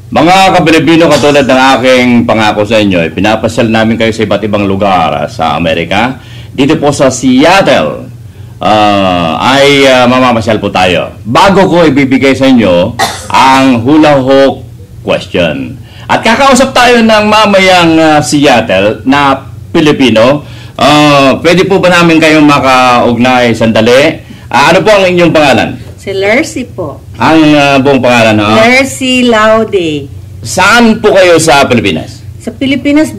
Mga ka-Pilipino, katulad ng aking pangako sa inyo, pinapasyal namin kayo sa iba't ibang lugar sa Amerika. Dito po sa Seattle, mamamasyal po tayo. Bago ko ibibigay sa inyo ang hula hoop question. At kakausap tayo ng mamayang Seattle na Pilipino. Pwede po ba namin kayong makaugnay sandali? Ano po ang inyong pangalan? Si Lercy po. Ang buong pangalan, no? Lercy Laude. Saan po kayo sa Pilipinas? Sa Pilipinas,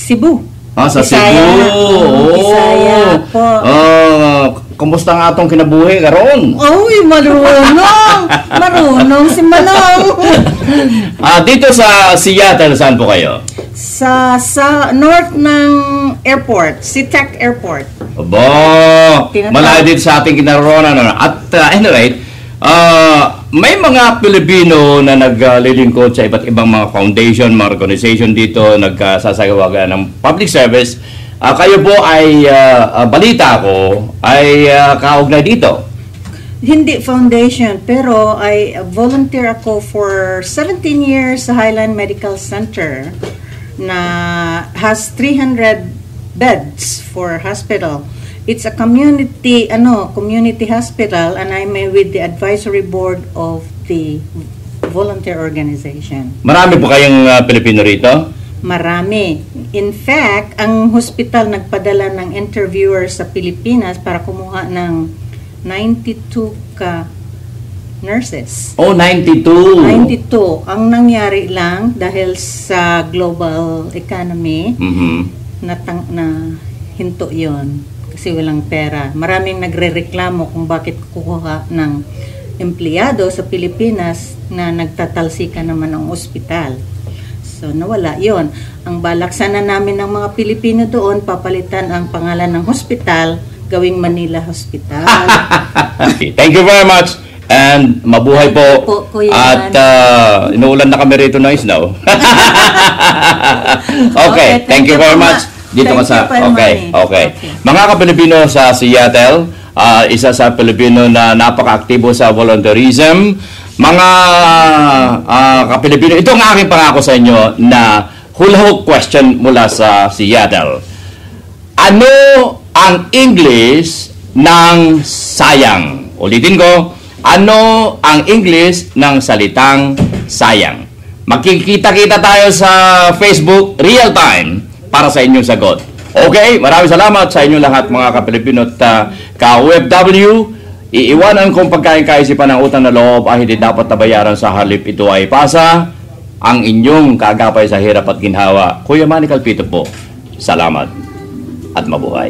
Cebu. Sa Bisaya. Cebu. Bisaya po. Kumusta nga atong kinabuhi karon? Uy, marunong. Marunong si Manong. Dito sa Seattle, saan po kayo? Sa north ng airport, SeaTac Airport. Aba, malayo dito sa ating kinaroonan. At anyway, may mga Pilipino na naglilingkod sa iba't ibang mga foundation, mga organization dito, nagsasagawa ng public service. Kayo po ay, balita ko, ay kaugnay dito. Hindi foundation, pero I volunteer ako for 17 years sa Highland Medical Center na has 300 beds for hospital. It's a community hospital, and I'm with the advisory board of the volunteer organization. Marami po kayong Pilipino rito? Marami. In fact, ang hospital nagpadala ng interviewer sa Pilipinas para kumuha ng 92 ka nurses. Oh, 92. 92. Ang nangyari lang dahil sa global economy, na hinto yon kasi walang pera. Maraming nagrereklamo kung bakit kukuha ng empleyado sa Pilipinas na nagtatalsika naman ng ospital. So, nawala yon. Ang balak sana namin ng mga Pilipino doon, papalitan ang pangalan ng hospital, gawing Manila Hospital. Thank you very much. And mabuhay po. At inuulan na kami rito ng snow. Okay, thank you very much. Dito ka sa... Okay. Mga ka-Pilipino sa Seattle, isa sa Pilipino na napaka-aktibo sa volunteerism. Mga ka-Pilipino, ito ang aking pangako sa inyo na hula hoop question mula sa Seattle. Ano ang English ng sayang? Ulitin ko. Ano ang English ng salitang sayang? Magkikita-kita tayo sa Facebook real time para sa inyong sagot. Okay, maraming salamat sa inyong lahat mga ka-Pilipino at ka-OFW. Iiwanan kong pagkain kaisipan ng utang na loob ay hindi dapat nabayaran sa halip ito ay pasa. Ang inyong kaagapay sa hirap at ginhawa. Kuya Manny Calpito po. Salamat at mabuhay.